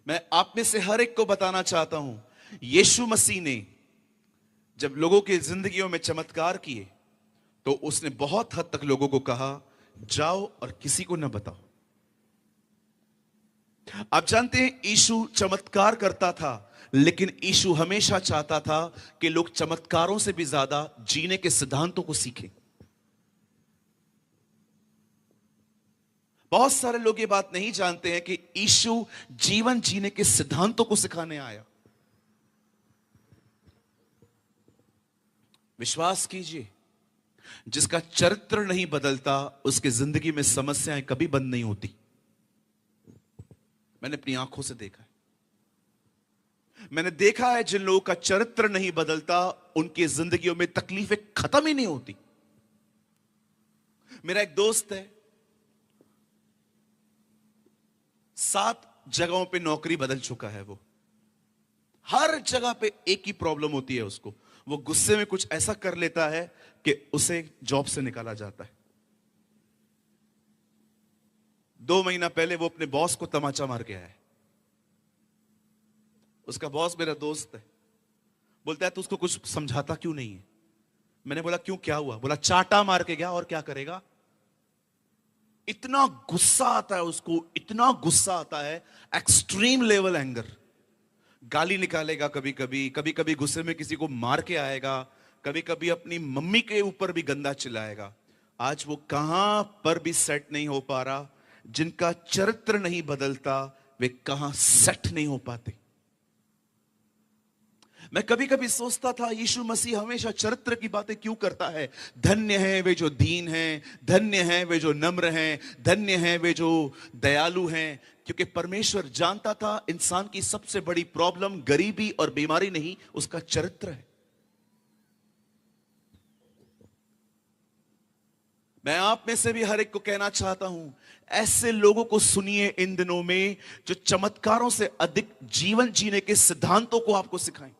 मैं आप में से हर एक को बताना चाहता हूं, यीशु मसीह ने जब लोगों की जिंदगियों में चमत्कार किए तो उसने बहुत हद तक लोगों को कहा, जाओ और किसी को न बताओ। आप जानते हैं यीशु चमत्कार करता था, लेकिन यीशु हमेशा चाहता था कि लोग चमत्कारों से भी ज्यादा जीने के सिद्धांतों को सीखें। बहुत सारे लोग ये बात नहीं जानते हैं कि यीशु जीवन जीने के सिद्धांतों को सिखाने आया। विश्वास कीजिए, जिसका चरित्र नहीं बदलता उसकी जिंदगी में समस्याएं कभी बंद नहीं होती। मैंने अपनी आंखों से देखा है। मैंने देखा है जिन लोगों का चरित्र नहीं बदलता उनकी जिंदगियों में तकलीफें खत्म ही नहीं होती। मेरा एक दोस्त है, 7 जगहों पे नौकरी बदल चुका है। वो हर जगह पे एक ही प्रॉब्लम होती है उसको। वो गुस्से में कुछ ऐसा कर लेता है कि उसे जॉब से निकाला जाता है। 2 महीना पहले वो अपने बॉस को तमाचा मार के आया है। उसका बॉस मेरा दोस्त है। बोलता है तो उसको कुछ समझाता क्यों नहीं है? मैंने बोला क्यों, क्या हुआ? बोला चाटा मार के गया, और क्या करेगा। इतना गुस्सा आता है उसको, इतना गुस्सा आता है, एक्सट्रीम लेवल एंगर। गाली निकालेगा कभी कभी, कभी कभी गुस्से में किसी को मार के आएगा, कभी कभी अपनी मम्मी के ऊपर भी गंदा चिल्लाएगा। आज वो कहां पर भी सेट नहीं हो पा रहा। जिनका चरित्र नहीं बदलता वे कहां सेट नहीं हो पाते। मैं कभी कभी सोचता था यीशु मसीह हमेशा चरित्र की बातें क्यों करता है। धन्य हैं वे जो दीन हैं, धन्य हैं वे जो नम्र हैं, धन्य हैं वे जो दयालु हैं। क्योंकि परमेश्वर जानता था इंसान की सबसे बड़ी प्रॉब्लम गरीबी और बीमारी नहीं, उसका चरित्र है। मैं आप में से भी हर एक को कहना चाहता हूं, ऐसे लोगों को सुनिए इन दिनों में जो चमत्कारों से अधिक जीवन जीने के सिद्धांतों को आपको सिखाएं।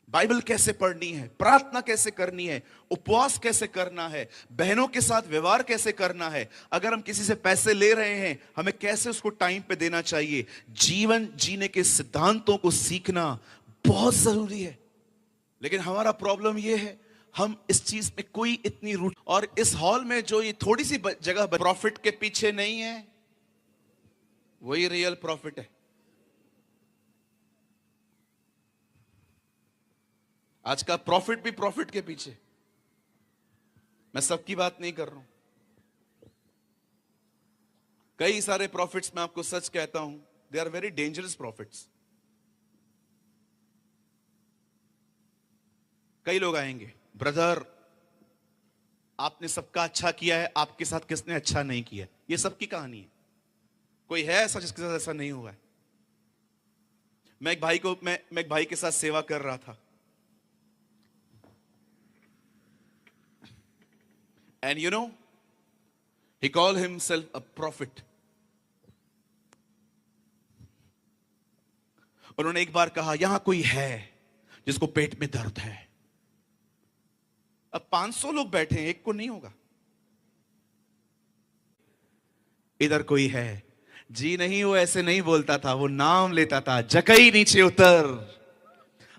बाइबल कैसे पढ़नी है, प्रार्थना कैसे करनी है, उपवास कैसे करना है, बहनों के साथ व्यवहार कैसे करना है, अगर हम किसी से पैसे ले रहे हैं हमें कैसे उसको टाइम पे देना चाहिए। जीवन जीने के सिद्धांतों को सीखना बहुत जरूरी है। लेकिन हमारा प्रॉब्लम यह है, हम इस चीज में कोई इतनी रूट, और इस हॉल में जो ये थोड़ी सी जगह प्रॉफिट के पीछे नहीं है, वही रियल प्रॉफिट है। आज का प्रॉफिट भी प्रॉफिट के पीछे। मैं सबकी बात नहीं कर रहा हूं। कई सारे प्रॉफिट्स, मैं आपको सच कहता हूं, they are very dangerous profits. कई लोग आएंगे, ब्रदर आपने सबका अच्छा किया है, आपके साथ किसने अच्छा नहीं किया। ये सबकी कहानी है। कोई है ऐसा जिसके साथ ऐसा नहीं हुआ है? मैं एक भाई के साथ सेवा कर रहा था, and you know, he called himself a prophet. उन्होंने एक बार कहा, यहां कोई है जिसको पेट में दर्द है। अब 500 लोग बैठे हैं, एक को नहीं होगा। इधर कोई है? जी नहीं, वो ऐसे नहीं बोलता था, वो नाम लेता था, जकई नीचे उतर।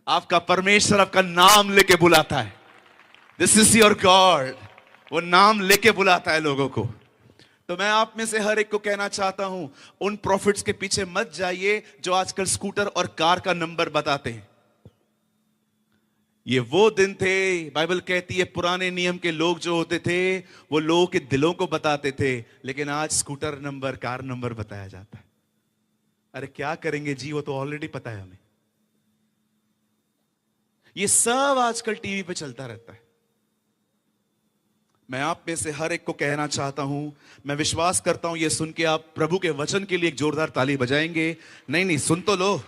आपका परमेश्वर आपका नाम लेके बुलाता है। This is your God. वो नाम लेके बुलाता है लोगों को। तो मैं आप में से हर एक को कहना चाहता हूं, उन प्रॉफिट्स के पीछे मत जाइए जो आजकल स्कूटर और कार का नंबर बताते हैं। ये वो दिन थे, बाइबल कहती है पुराने नियम के लोग जो होते थे वो लोगों के दिलों को बताते थे, लेकिन आज स्कूटर नंबर, कार नंबर बताया जाता है। अरे क्या करेंगे जी, वो तो ऑलरेडी पता है हमें। ये सब आजकल टीवी पे चलता रहता है। मैं आप में से हर एक को कहना चाहता हूं, मैं विश्वास करता हूं ये सुन के आप प्रभु के वचन के लिए एक जोरदार ताली बजाएंगे। नहीं, सुन तो लो।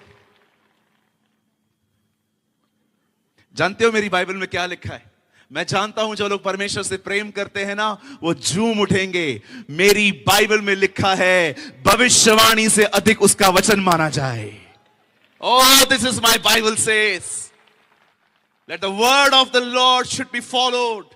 जानते हो मेरी बाइबल में क्या लिखा है? मैं जानता हूं जो लोग परमेश्वर से प्रेम करते हैं ना, वो झूम उठेंगे। मेरी बाइबल में लिखा है, भविष्यवाणी से अधिक उसका वचन माना जाए। Oh, this is my Bible says, let the word of the Lord should be followed.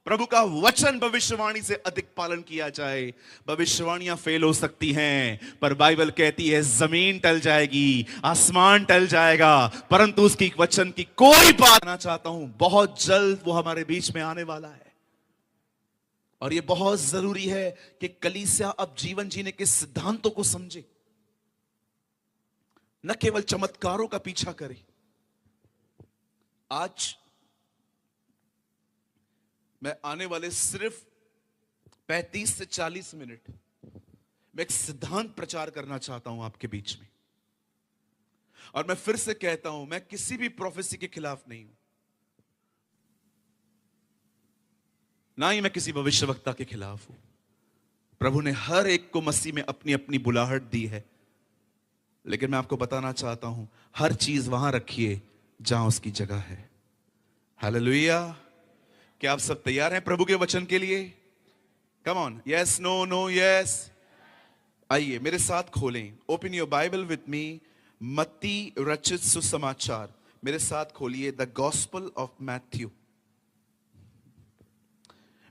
प्रभु का वचन भविष्यवाणी से अधिक पालन किया जाए। भविष्यवाणियां फेल हो सकती हैं, पर बाइबल कहती है जमीन टल जाएगी, आसमान टल जाएगा, परंतु उसकी वचन की कोई बात ना चाहता हूं। बहुत जल्द वो हमारे बीच में आने वाला है, और यह बहुत जरूरी है कि कलीसिया अब जीवन जीने के सिद्धांतों को समझे, न केवल चमत्कारों का पीछा करे। आज मैं आने वाले सिर्फ 35 से 40 मिनट मैं एक सिद्धांत प्रचार करना चाहता हूं आपके बीच में। और मैं फिर से कहता हूं, मैं किसी भी प्रोफेसी के खिलाफ नहीं हूं, ना ही मैं किसी भविष्यवक्ता के खिलाफ हूं। प्रभु ने हर एक को मसीह में अपनी अपनी बुलाहट दी है, लेकिन मैं आपको बताना चाहता हूं, हर चीज वहां रखिए जहां उसकी जगह है। हालेलुया। क्या आप सब तैयार हैं प्रभु के वचन के लिए? Come on, yes, no, no, yes. आइए मेरे साथ खोलें, open your Bible with me, मत्ती रचित सुसमाचार। मेरे साथ खोलिए द गॉस्पल ऑफ मैथ्यू।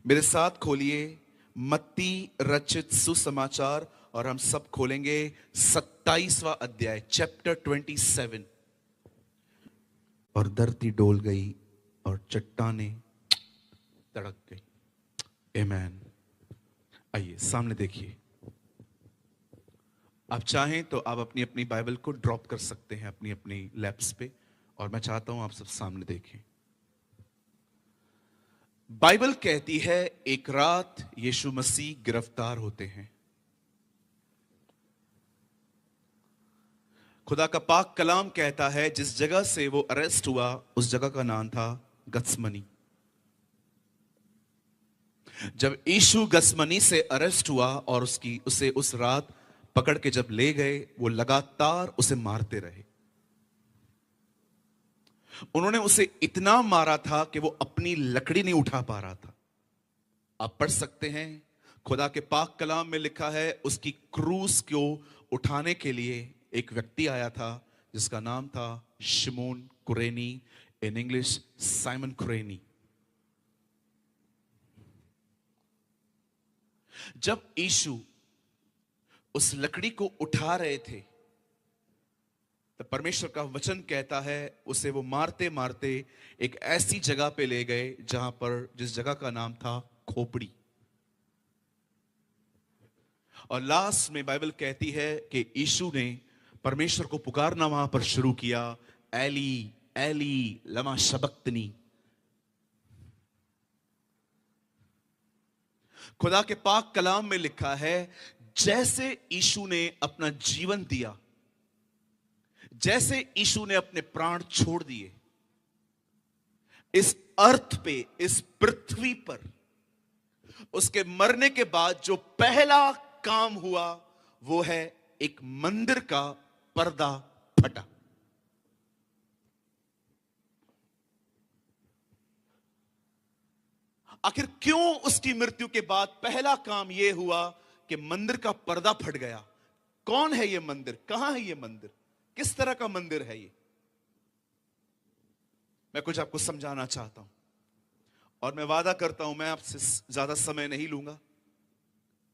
मेरे साथ खोलिए मत्ती रचित सुसमाचार, और हम सब खोलेंगे 27वां अध्याय, चैप्टर 27। और धरती डोल गई और चट्टानें तड़क गई। आमेन। आइए सामने देखिए। आप चाहें तो आप अपनी अपनी बाइबल को ड्रॉप कर सकते हैं अपनी अपनी लैप्स पे, और मैं चाहता हूं आप सब सामने देखें। बाइबल कहती है एक रात यीशु मसीह गिरफ्तार होते हैं। खुदा का पाक कलाम कहता है जिस जगह से वो अरेस्ट हुआ उस जगह का नाम था गत्समनी। जब यीशु गत्समनी से अरेस्ट हुआ और उसे उस रात पकड़ के जब ले गए, वो लगातार उसे मारते रहे। उन्होंने उसे इतना मारा था कि वो अपनी लकड़ी नहीं उठा पा रहा था। आप पढ़ सकते हैं, खुदा के पाक कलाम में लिखा है उसकी क्रूस को उठाने के लिए एक व्यक्ति आया था जिसका नाम था शिमोन कुरेनी, इन इंग्लिश साइमन कुरेनी। जब यीशु उस लकड़ी को उठा रहे थे तो परमेश्वर का वचन कहता है उसे वो मारते मारते एक ऐसी जगह पे ले गए जहां पर, जिस जगह का नाम था खोपड़ी। और लास्ट में बाइबल कहती है कि यीशु ने परमेश्वर को पुकारना वहां पर शुरू किया, एली एली लमा शबक्तनी। खुदा के पाक कलाम में लिखा है जैसे यीशु ने अपना जीवन दिया, जैसे यीशु ने अपने प्राण छोड़ दिए, इस अर्थ पे, इस पृथ्वी पर उसके मरने के बाद जो पहला काम हुआ वो है एक मंदिर का पर्दा फटा। आखिर क्यों उसकी मृत्यु के बाद पहला काम यह हुआ कि मंदिर का पर्दा फट गया? कौन है यह मंदिर? कहां है यह मंदिर? किस तरह का मंदिर है ये? मैं कुछ आपको समझाना चाहता हूं, और मैं वादा करता हूं मैं आपसे ज्यादा समय नहीं लूंगा।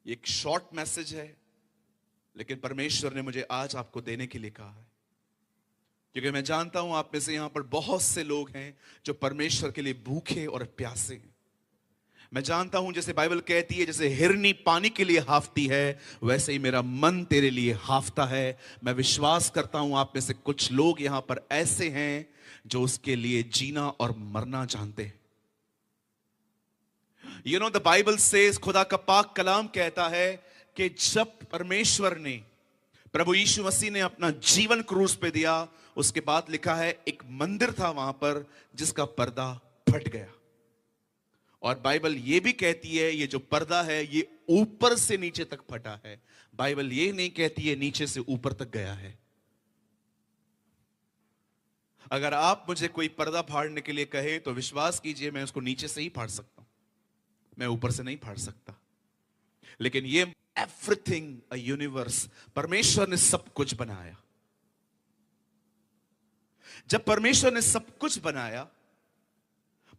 ये एक शॉर्ट मैसेज है, लेकिन परमेश्वर ने मुझे आज आपको देने के लिए कहा है, क्योंकि मैं जानता हूं आप में से यहां पर बहुत से लोग हैं जो परमेश्वर के लिए भूखे और प्यासे हैं। मैं जानता हूं जैसे बाइबल कहती है जैसे हिरनी पानी के लिए हाफती है, वैसे ही मेरा मन तेरे लिए हाफता है। मैं विश्वास करता हूं आप में से कुछ लोग यहां पर ऐसे हैं जो उसके लिए जीना और मरना जानते हैं। You know the Bible says, खुदा का पाक कलाम कहता है कि जब परमेश्वर ने, प्रभु यीशु मसीह ने अपना जीवन क्रूस पे दिया, उसके बाद लिखा है एक मंदिर था वहां पर जिसका पर्दा फट गया। और बाइबल ये भी कहती है ये जो पर्दा है ये ऊपर से नीचे तक फटा है। बाइबल ये नहीं कहती है नीचे से ऊपर तक गया है। अगर आप मुझे कोई पर्दा फाड़ने के लिए कहे तो विश्वास कीजिए मैं उसको नीचे से ही फाड़ सकता हूं, मैं ऊपर से नहीं फाड़ सकता। लेकिन ये एवरीथिंग अ यूनिवर्स, परमेश्वर ने सब कुछ बनाया। जब परमेश्वर ने सब कुछ बनाया,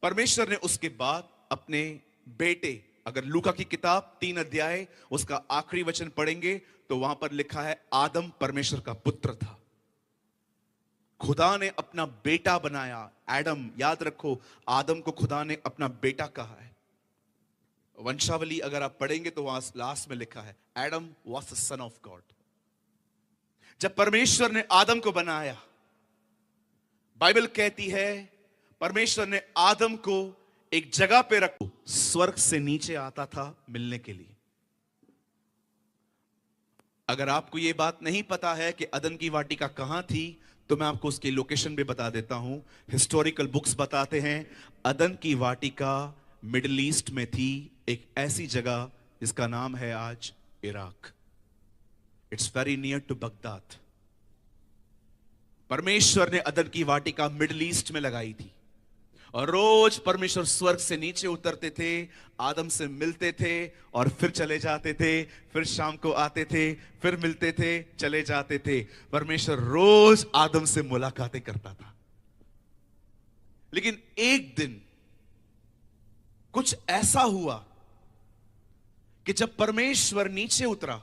परमेश्वर ने उसके बाद अपने बेटे, अगर लूका की किताब 3 अध्याय उसका आखिरी वचन पढ़ेंगे तो वहां पर लिखा है आदम परमेश्वर का पुत्र था। खुदा ने अपना बेटा बनाया। एडम, याद रखो, आदम को खुदा ने अपना बेटा कहा है। वंशावली अगर आप पढ़ेंगे तो वहां लास्ट में लिखा है Adam was the son of God. जब परमेश्वर ने आदम को बनाया, बाइबल कहती है परमेश्वर ने आदम को एक जगह पे रखो, स्वर्ग से नीचे आता था मिलने के लिए। अगर आपको यह बात नहीं पता है कि अदन की वाटिका कहां थी, तो मैं आपको उसकी लोकेशन भी बता देता हूं। हिस्टोरिकल बुक्स बताते हैं अदन की वाटिका मिडिल ईस्ट में थी, एक ऐसी जगह जिसका नाम है आज Iraq. It's very near to Baghdad. परमेश्वर ने अदन की वाटिका मिडिल ईस्ट में लगाई थी और रोज परमेश्वर स्वर्ग से नीचे उतरते थे, आदम से मिलते थे और फिर चले जाते थे, फिर शाम को आते थे, फिर मिलते थे, चले जाते थे। परमेश्वर रोज आदम से मुलाकातें करता था। लेकिन एक दिन कुछ ऐसा हुआ कि जब परमेश्वर नीचे उतरा,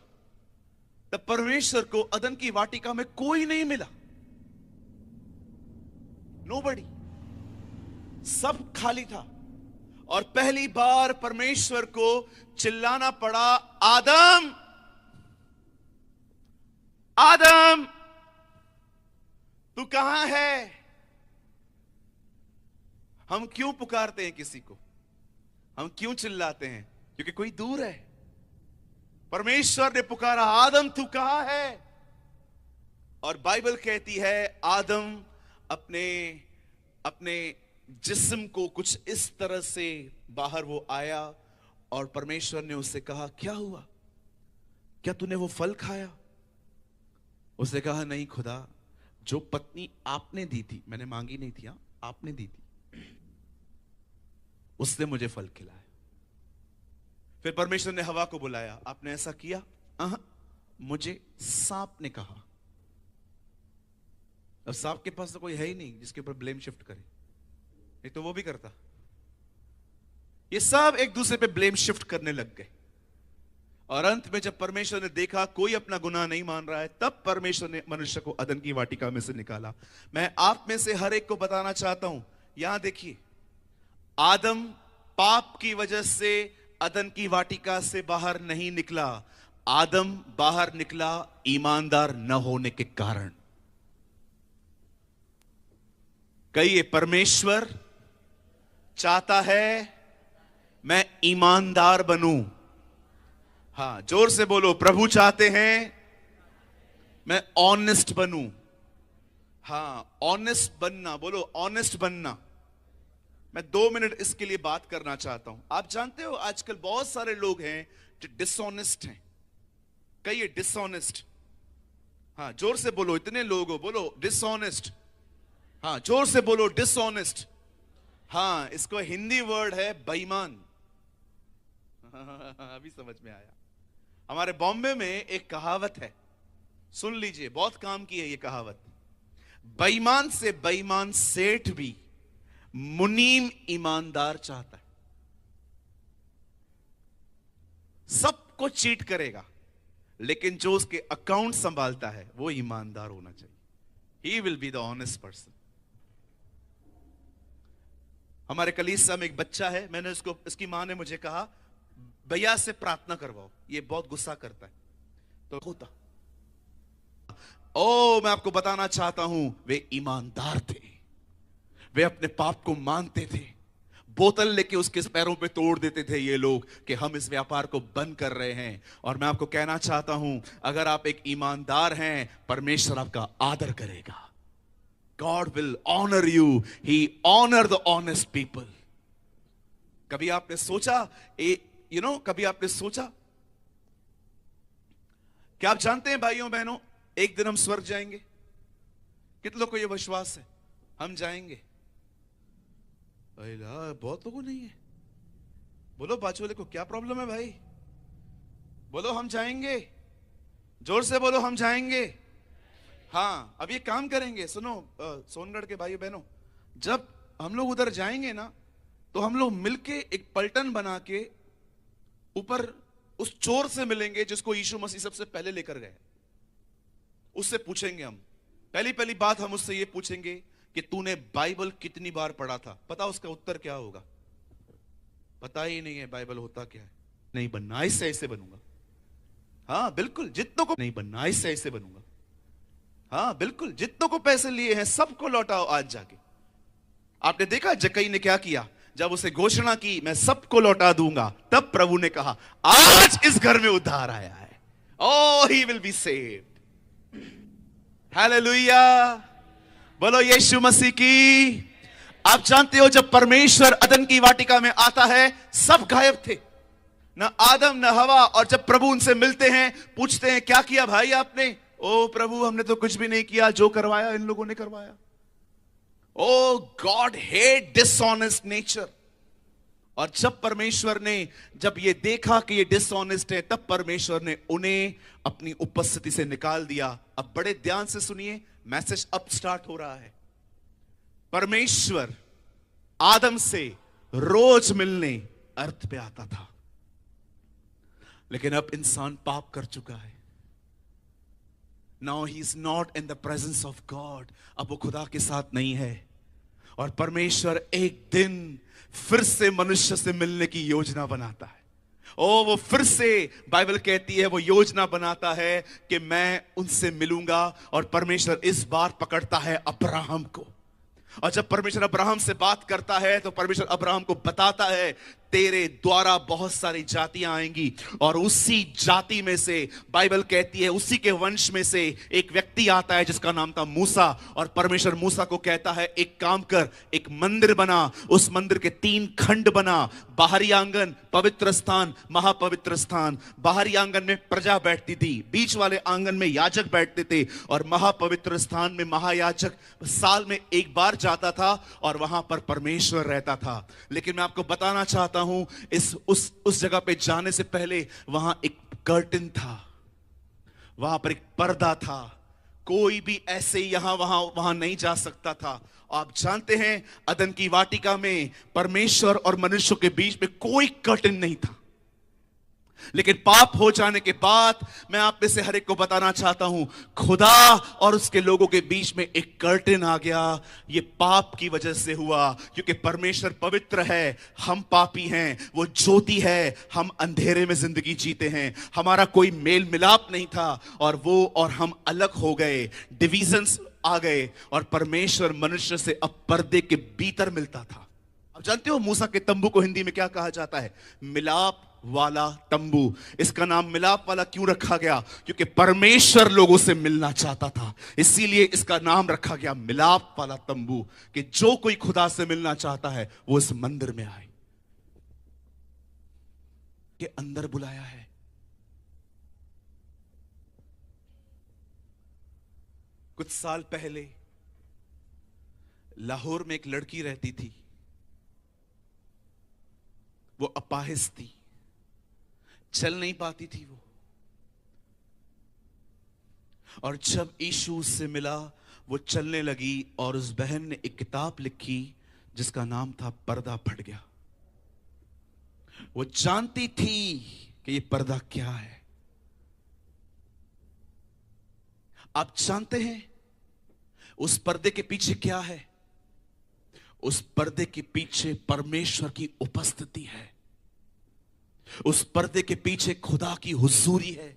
तब परमेश्वर को अदन की वाटिका में कोई नहीं मिला। नोबडी, सब खाली था। और पहली बार परमेश्वर को चिल्लाना पड़ा, आदम, आदम, तू कहां है? हम क्यों पुकारते हैं किसी को? हम क्यों चिल्लाते हैं? क्योंकि कोई दूर है। परमेश्वर ने पुकारा, आदम तू कहां है? और बाइबल कहती है आदम अपने अपने जिस्म को कुछ इस तरह से बाहर वो आया और परमेश्वर ने उससे कहा, क्या हुआ? क्या तूने वो फल खाया? उसने कहा, नहीं खुदा, जो पत्नी आपने दी थी, मैंने मांगी नहीं थी, आपने दी थी, उसने मुझे फल खिलाया। फिर परमेश्वर ने हवा को बुलाया, आपने ऐसा किया? मुझे सांप ने कहा। अब सांप के पास तो कोई है ही नहीं जिसके ऊपर ब्लेम शिफ्ट करे, नहीं तो वो भी करता। ये सब एक दूसरे पे ब्लेम शिफ्ट करने लग गए और अंत में जब परमेश्वर ने देखा कोई अपना गुनाह नहीं मान रहा है, तब परमेश्वर ने मनुष्य को अदन की वाटिका में से निकाला। मैं आप में से हर एक को बताना चाहता हूं, यहां देखिए, आदम पाप की वजह से अदन की वाटिका से बाहर नहीं निकला। आदम बाहर निकला ईमानदार न होने के कारण। कहिए, परमेश्वर चाहता है मैं ईमानदार बनूं। हां, जोर से बोलो, प्रभु चाहते हैं मैं ऑनेस्ट बनूं। हां, ऑनेस्ट बनना, बोलो ऑनेस्ट बनना। मैं 2 मिनट इसके लिए बात करना चाहता हूं। आप जानते हो आजकल बहुत सारे लोग हैं जो डिसऑनेस्ट हैं। कहिए डिसऑनेस्ट। हाँ, जोर से बोलो, इतने लोग हो, बोलो डिसऑनेस्ट। हाँ, जोर से बोलो डिसऑनेस्ट। हाँ, इसको हिंदी वर्ड है बेईमान। अभी समझ में आया। हमारे बॉम्बे में एक कहावत है, सुन लीजिए, बहुत काम की है ये कहावत। बेईमान से बेईमान सेठ भी मुनीम ईमानदार चाहता है। सबको चीट करेगा, लेकिन जो उसके अकाउंट संभालता है वो ईमानदार होना चाहिए। ही will be the honest person. हमारे कलीसिया में एक बच्चा है, मैंने उसको, इसकी मां ने मुझे कहा, भैया से प्रार्थना करवाओ, ये बहुत गुस्सा करता है। तो होता, ओ मैं आपको बताना चाहता हूं, वे ईमानदार थे, वे अपने पाप को मानते थे। बोतल लेके उसके पैरों पे तोड़ देते थे ये लोग कि हम इस व्यापार को बंद कर रहे हैं। और मैं आपको कहना चाहता हूं, अगर आप एक ईमानदार हैं, परमेश्वर आपका आदर करेगा। God will honor you. He honor the honest people. कभी आपने सोचा, कभी आपने सोचा, क्या आप जानते हैं भाइयों बहनों, एक दिन हम स्वर्ग जाएंगे? कितने लोगों को यह विश्वास है हम जाएंगे? बहुत लोगों नहीं है। बोलो बाजू वाले को, क्या प्रॉब्लम है भाई? बोलो हम जाएंगे, जोर से बोलो हम जाएंगे। हाँ, अब ये काम करेंगे, सुनो सोनगढ़ के भाइयों बहनों, जब हम लोग उधर जाएंगे ना, तो हम लोग मिलके एक पलटन बना के ऊपर उस चोर से मिलेंगे जिसको यीशु मसीह सबसे पहले लेकर गए। उससे पूछेंगे हम, पहली पहली बात हम उससे ये पूछेंगे कि तूने बाइबल कितनी बार पढ़ा था? पता उसका उत्तर क्या होगा? पता ही नहीं है बाइबल होता क्या है। नहीं बनना, इससे ऐसे बनूंगा। हाँ बिल्कुल, जितनों को नहीं बनना, इससे ऐसे बनूंगा। हाँ बिल्कुल, जितनों को पैसे लिए हैं सबको लौटाओ आज जाके। आपने देखा जक्कई ने क्या किया? जब उसे घोषणा की मैं सबको लौटा दूंगा, तब प्रभु ने कहा आज इस घर में उद्धार आया है। Oh he will be saved. Hallelujah, बोलो यीशु मसीह की। आप जानते हो जब परमेश्वर अदन की वाटिका में आता है सब गायब थे, ना आदम ना हवा। और जब प्रभु उनसे मिलते हैं, पूछते हैं क्या किया भाई आपने? ओ प्रभु हमने तो कुछ भी नहीं किया, जो करवाया इन लोगों ने करवाया। ओ गॉड हेट डिसऑनेस्ट नेचर। और जब परमेश्वर ने जब ये देखा कि ये डिसऑनेस्ट है, तब परमेश्वर ने उन्हें अपनी उपस्थिति से निकाल दिया। अब बड़े ध्यान से सुनिए, मैसेज अब स्टार्ट हो रहा है। परमेश्वर आदम से रोज मिलने अर्थ पे आता था, लेकिन अब इंसान पाप कर चुका है। Now he is not in the presence of God. अब वो खुदा के साथ नहीं है। और परमेश्वर एक दिन फिर से मनुष्य से मिलने की योजना बनाता है। ओ वो फिर से, बाइबल कहती है वो योजना बनाता है कि मैं उनसे मिलूंगा। और परमेश्वर इस बार पकड़ता है अब्राहम को। और जब परमेश्वर अब्राहम से बात करता है तो परमेश्वर अब्राहम को बताता है तेरे द्वारा बहुत सारी जातियां आएंगी। और उसी जाति में से, बाइबल कहती है उसी के वंश में से एक व्यक्ति आता है जिसका नाम था मूसा। और परमेश्वर मूसा को कहता है एक काम कर, एक मंदिर बना। उस मंदिर के 3 खंड बना, बाहरी आंगन, पवित्र स्थान, महापवित्र स्थान। बाहरी आंगन में प्रजा बैठती थी, बीच वाले आंगन में याजक बैठते थे, और महापवित्र स्थान में महायाजक साल में एक बार जाता था और वहां पर परमेश्वर रहता था। लेकिन मैं आपको बताना चाहता हूं, उस जगह पे जाने से पहले वहां एक कर्टन था, वहां पर एक पर्दा था। कोई भी ऐसे यहां वहां नहीं जा सकता था। आप जानते हैं अदन की वाटिका में परमेश्वर और मनुष्य के बीच में कोई कर्टन नहीं था। लेकिन पाप हो जाने के बाद मैं आप में से हर एक को बताना चाहता हूं, खुदा और उसके लोगों के बीच में एक कर्टन आ गया। ये पाप की वजह से हुआ, क्योंकि परमेश्वर पवित्र है, हम पापी हैं। वो ज्योति है, हम अंधेरे में जिंदगी जीते हैं। हमारा कोई मेल मिलाप नहीं था, और वो और हम अलग हो गए, डिविजन्स आ गए। और परमेश्वर मनुष्य से अब पर्दे के भीतर मिलता था। अब जानते हो मूसा के तंबू को हिंदी में क्या कहा जाता है? मिलाप वाला तंबू। इसका नाम मिलाप वाला क्यों रखा गया? क्योंकि परमेश्वर लोगों से मिलना चाहता था, इसीलिए इसका नाम रखा गया मिलाप वाला तंबू। कि जो कोई खुदा से मिलना चाहता है वो इस मंदिर में आए। के अंदर बुलाया है। कुछ साल पहले लाहौर में एक लड़की रहती थी, वो अपाहिज थी, चल नहीं पाती थी वो। और जब यीशु उससे मिला, वो चलने लगी। और उस बहन ने एक किताब लिखी जिसका नाम था पर्दा फट गया। वो जानती थी कि ये पर्दा क्या है। आप जानते हैं उस पर्दे के पीछे क्या है? उस पर्दे के पीछे परमेश्वर की उपस्थिति है। उस पर्दे के पीछे खुदा की हुजूरी है।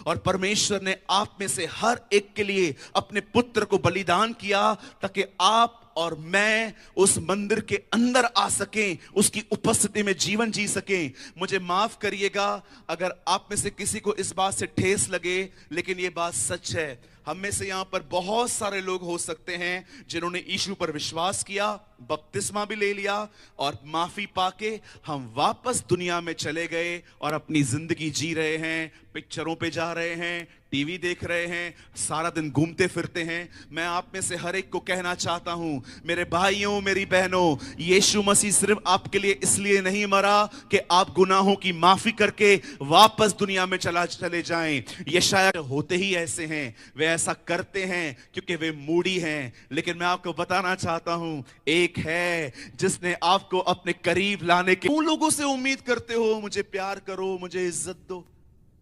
और परमेश्वर ने आप में से हर एक के लिए अपने पुत्र को बलिदान किया, ताकि आप और मैं उस मंदिर के अंदर आ सकें, उसकी उपस्थिति में जीवन जी सकें। मुझे माफ करिएगा अगर आप में से किसी को इस बात से ठेस लगे, लेकिन यह बात सच है। हम में से यहां पर बहुत सारे लोग हो सकते हैं जिन्होंने यीशु पर विश्वास किया, बपतिस्मा भी ले लिया, और माफी पाके हम वापस दुनिया में चले गए और अपनी जिंदगी जी रहे हैं, पिक्चरों पे जा रहे हैं, टीवी देख रहे हैं, सारा दिन घूमते फिरते हैं, मैं आप में से हर एक को कहना चाहता हूं, मेरे भाइयों, मेरी बहनों, यीशु मसीह सिर्फ आपके लिए इसलिए नहीं मरा कि आप गुनाहों की माफी करके वापस दुनिया में चले जाएं। ये शायद होते ही ऐसे हैं, वे ऐसा करते हैं क्योंकि वे मूडी हैं, लेकिन मैं आपको बताना चाहता हूं, एक है जिसने आपको अपने करीब लाने के। उन लोगों से उम्मीद करते हो, मुझे प्यार करो, मुझे इज्जत दो,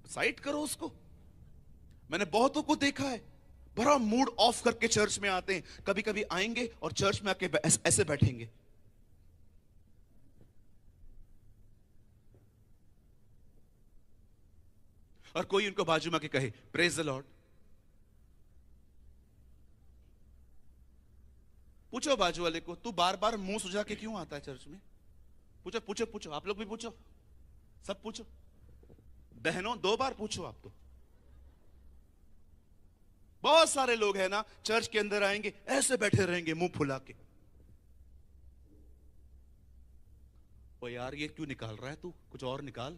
साइड करो उसको। मैंने बहुतों को देखा है, बड़ा मूड ऑफ करके चर्च में आते हैं, कभी कभी आएंगे और चर्च में आके ऐसे बैठेंगे। और कोई उनको बाजू में आके कहे प्रेज द लॉर्ड, पूछो बाजू वाले को, तू बार बार मुंह सुझा के क्यों आता है चर्च में? पूछो पूछो पूछो, आप लोग भी पूछो, सब पूछो, बहनों 2 बार पूछो। आप तो बहुत सारे लोग हैं ना, चर्च के अंदर आएंगे ऐसे बैठे रहेंगे मुंह फुला के। ओ यार, ये क्यों निकाल रहा है तू, कुछ और निकाल।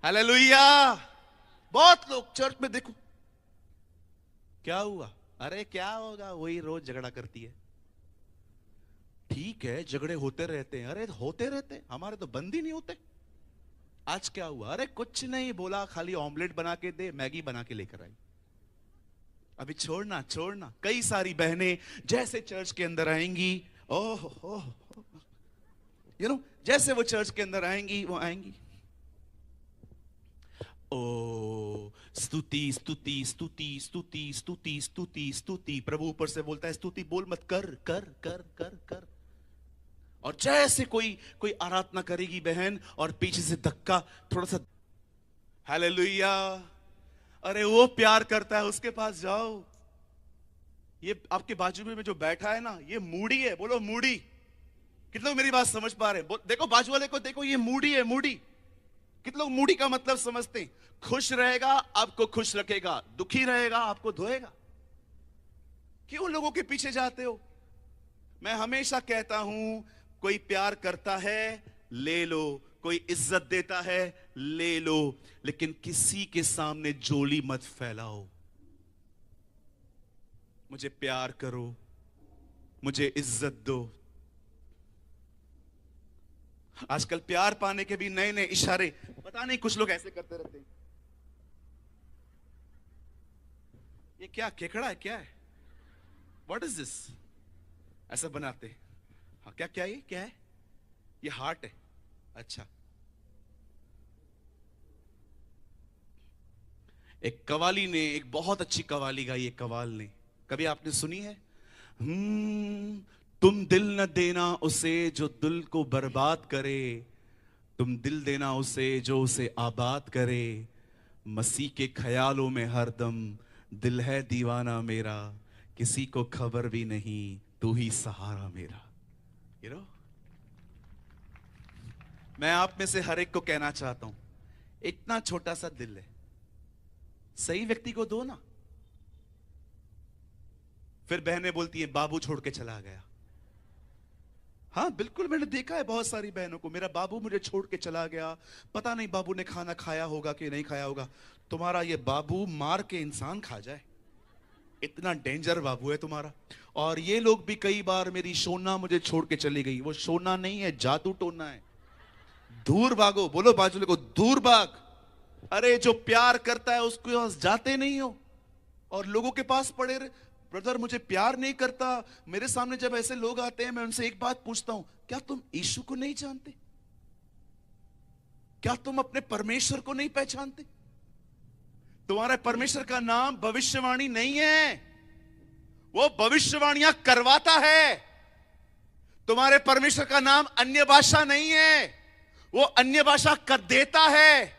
हालेलुया। बहुत लोग चर्च में देखो, क्या हुआ? अरे क्या होगा, वही रोज झगड़ा करती है। ठीक है, झगड़े होते रहते हैं, अरे होते रहते, हमारे तो बंद ही नहीं होते। आज क्या हुआ? अरे कुछ नहीं, बोला खाली ऑमलेट बना के दे, मैगी बना के लेकर आई। अभी छोड़ना छोड़ना। कई सारी बहनें जैसे चर्च के अंदर आएंगी, ओह ओह, यू नो, जैसे वो चर्च के अंदर आएंगी, वो आएंगी, ओ स्तुति स्तुति स्तुति स्तुति स्तुति स्तुति स्तुति। प्रभु ऊपर से बोलता है स्तुति बोल मत, कर कर कर कर कर। और जैसे कोई आराधना करेगी बहन और पीछे से धक्का थोड़ा सा, हालेलुया, अरे वो प्यार करता है, उसके पास जाओ। ये आपके बाजू में जो बैठा है ना, ये मूडी है, बोलो मूडी। कितने लोग मेरी बात समझ पा रहे हैं? देखो बाजू वाले को, देखो ये मूडी है, मूडी। कितने लोग मूडी का मतलब समझते हैं? खुश रहेगा आपको खुश रखेगा, दुखी रहेगा आपको धोएगा। क्यों लोगों के पीछे जाते हो? मैं हमेशा कहता हूं, कोई प्यार करता है ले लो, कोई इज्जत देता है ले लो, लेकिन किसी के सामने जोली मत फैलाओ। मुझे प्यार करो, मुझे इज्जत दो। आजकल प्यार पाने के भी नए नए इशारे, पता नहीं कुछ लोग ऐसे करते रहते हैं। ये क्या केकड़ा है, क्या है, व्हाट इज दिस? ऐसा बनाते हैं। हाँ, क्या क्या ये क्या है? ये हार्ट है, अच्छा। एक कवाली ने एक बहुत अच्छी कवाली गाई, एक कवाल ने, कभी आपने सुनी है? तुम दिल न देना उसे जो दिल को बर्बाद करे, तुम दिल देना उसे जो उसे आबाद करे। मसीह के ख्यालों में हरदम दिल है दीवाना मेरा, किसी को खबर भी नहीं तू ही सहारा मेरा। यू नो, मैं आप में से हर एक को कहना चाहता हूं, इतना छोटा सा दिल है, सही व्यक्ति को दो ना। फिर बहनें बोलती हैं बाबू छोड़ के चला गया। हाँ बिल्कुल, मैंने देखा है बहुत सारी बहनों को, मेरा बाबू मुझे छोड़ के चला गया, पता नहीं बाबू ने खाना खाया होगा कि नहीं खाया होगा। तुम्हारा ये बाबू मार के इंसान खा जाए, इतना डेंजर बाबू है तुम्हारा। और ये लोग भी कई बार, मेरी सोना मुझे छोड़ के चली गई, वो सोना नहीं है, जादू टोना है। दूर भागो, बोलो बाजू को दूर भाग। अरे जो प्यार करता है उसके पास जाते नहीं हो और लोगों के पास पड़े रहे। ब्रदर मुझे प्यार नहीं करता, मेरे सामने जब ऐसे लोग आते हैं मैं उनसे एक बात पूछता हूं, क्या तुम यीशु को नहीं जानते? क्या तुम अपने परमेश्वर को नहीं पहचानते? तुम्हारे परमेश्वर का नाम भविष्यवाणी नहीं है, वो भविष्यवाणियां करवाता है। तुम्हारे परमेश्वर का नाम अन्य भाषा नहीं है, वो अन्य भाषा कर देता है।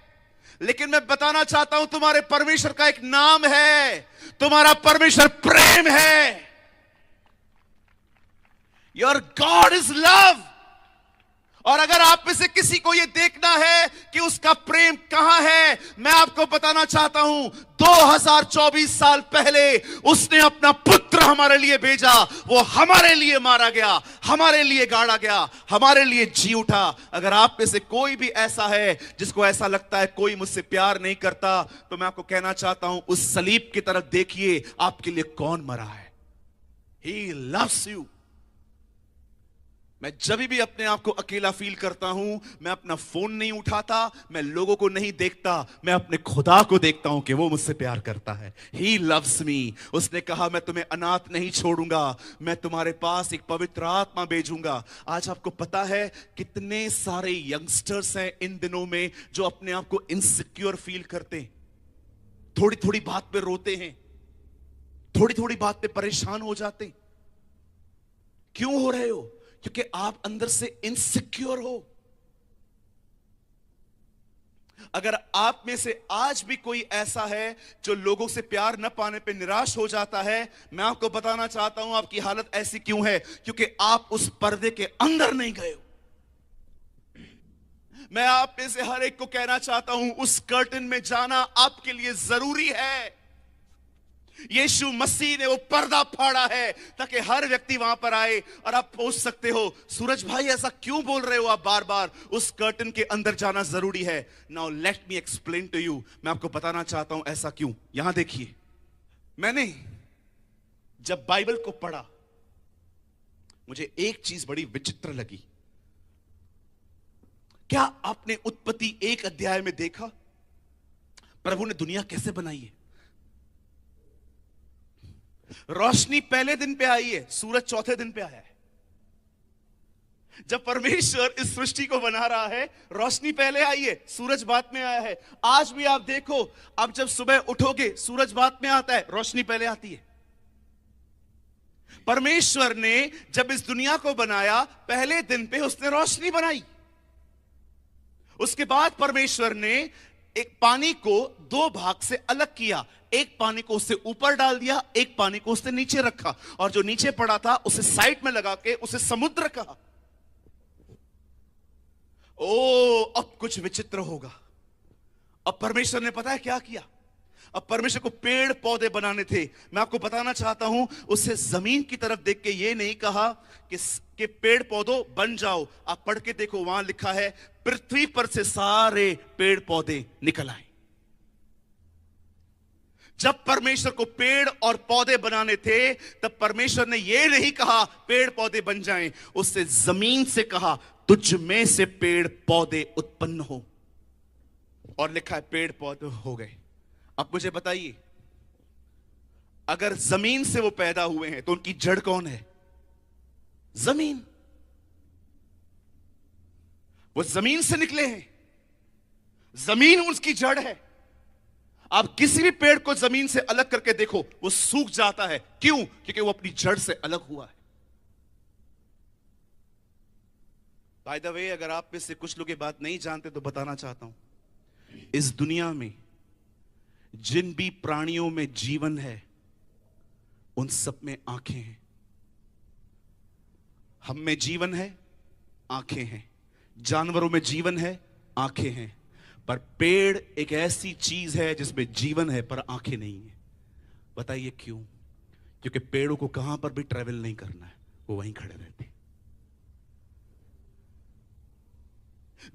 लेकिन मैं बताना चाहता हूं, तुम्हारे परमेश्वर का एक नाम है, तुम्हारा परमेश्वर प्रेम है। Your God is love. और अगर आप में से किसी को यह देखना है कि उसका प्रेम कहां है, मैं आपको बताना चाहता हूं, 2024 साल पहले उसने अपना पुत्र हमारे लिए भेजा, वो हमारे लिए मारा गया, हमारे लिए गाड़ा गया, हमारे लिए जी उठा। अगर आप में से कोई भी ऐसा है जिसको ऐसा लगता है कोई मुझसे प्यार नहीं करता, तो मैं आपको कहना चाहता हूं, उस सलीब की तरफ देखिए, आपके लिए कौन मरा है। He loves you। मैं जब भी अपने आप को अकेला फील करता हूं, मैं अपना फोन नहीं उठाता, मैं लोगों को नहीं देखता, मैं अपने खुदा को देखता हूं कि वो मुझसे प्यार करता है। He loves me। उसने कहा मैं तुम्हें अनाथ नहीं छोड़ूंगा, मैं तुम्हारे पास एक पवित्र आत्मा भेजूंगा। आज आपको पता है कितने सारे यंगस्टर्स हैं इन दिनों में जो अपने आप को इनसिक्योर फील करते हैं, थोड़ी थोड़ी बात पे रोते हैं, थोड़ी थोड़ी बात पे परेशान हो जाते हैं। क्यों हो रहे हो? क्योंकि आप अंदर से इनसिक्योर हो। अगर आप में से आज भी कोई ऐसा है जो लोगों से प्यार न पाने पे निराश हो जाता है, मैं आपको बताना चाहता हूं आपकी हालत ऐसी क्यों है, क्योंकि आप उस पर्दे के अंदर नहीं गए हो। मैं आप में से हर एक को कहना चाहता हूं, उस कर्टन में जाना आपके लिए जरूरी है। यीशु मसीह ने वो पर्दा फाड़ा है ताकि हर व्यक्ति वहां पर आए। और आप पूछ सकते हो, सूरज भाई ऐसा क्यों बोल रहे हो आप बार बार, उस कर्टन के अंदर जाना जरूरी है। Now let me explain to you. मैं आपको बताना चाहता हूं ऐसा क्यों। यहां देखिए, मैंने जब बाइबल को पढ़ा, मुझे एक चीज बड़ी विचित्र लगी। क्या आपने उत्पत्ति 1 अध्याय में देखा प्रभु ने दुनिया कैसे बनाई है? रोशनी पहले दिन पे आई है, सूरज चौथे दिन पे आया है। जब परमेश्वर इस सृष्टि को बना रहा है, रोशनी पहले आई है, सूरज बाद में आया है। आज भी आप देखो, अब जब सुबह उठोगे सूरज बाद में आता है, रोशनी पहले आती है। परमेश्वर ने जब इस दुनिया को बनाया, पहले दिन पे उसने रोशनी बनाई। उसके बाद परमेश्वर ने एक पानी को 2 भाग से अलग किया। एक पानी को उससे ऊपर डाल दिया, एक पानी को उसने नीचे रखा, और जो नीचे पड़ा था उसे साइड में लगा के उसे समुद्र कहा। ओ, अब कुछ विचित्र होगा। अब परमेश्वर ने पता है क्या किया? अब परमेश्वर को पेड़ पौधे बनाने थे। मैं आपको बताना चाहता हूं, उसे जमीन की तरफ देख के ये नहीं कहा कि पेड़ पौधों बन जाओ। आप पढ़ के देखो, वहां लिखा है पृथ्वी पर से सारे पेड़ पौधे निकल आए। जब परमेश्वर को पेड़ और पौधे बनाने थे, तब परमेश्वर ने यह नहीं कहा पेड़ पौधे बन जाएं, उससे जमीन से कहा तुझ में से पेड़ पौधे उत्पन्न हो, और लिखा है पेड़ पौधे हो गए। अब मुझे बताइए, अगर जमीन से वो पैदा हुए हैं तो उनकी जड़ कौन है? जमीन। वो जमीन से निकले हैं, जमीन उसकी जड़ है। आप किसी भी पेड़ को जमीन से अलग करके देखो, वो सूख जाता है। क्यों? क्योंकि वो अपनी जड़ से अलग हुआ है। बाय द वे, अगर आप में से कुछ लोग ये बात नहीं जानते तो बताना चाहता हूं, इस दुनिया में जिन भी प्राणियों में जीवन है, उन सब में आंखें हैं। हम में जीवन है, आंखें हैं। जानवरों में जीवन है, आंखें हैं। पर पेड़ एक ऐसी चीज है जिसमें जीवन है पर आंखें नहीं है। बताइए क्यों? क्योंकि पेड़ों को कहां पर भी ट्रेवल नहीं करना है, वो वहीं खड़े रहते हैं।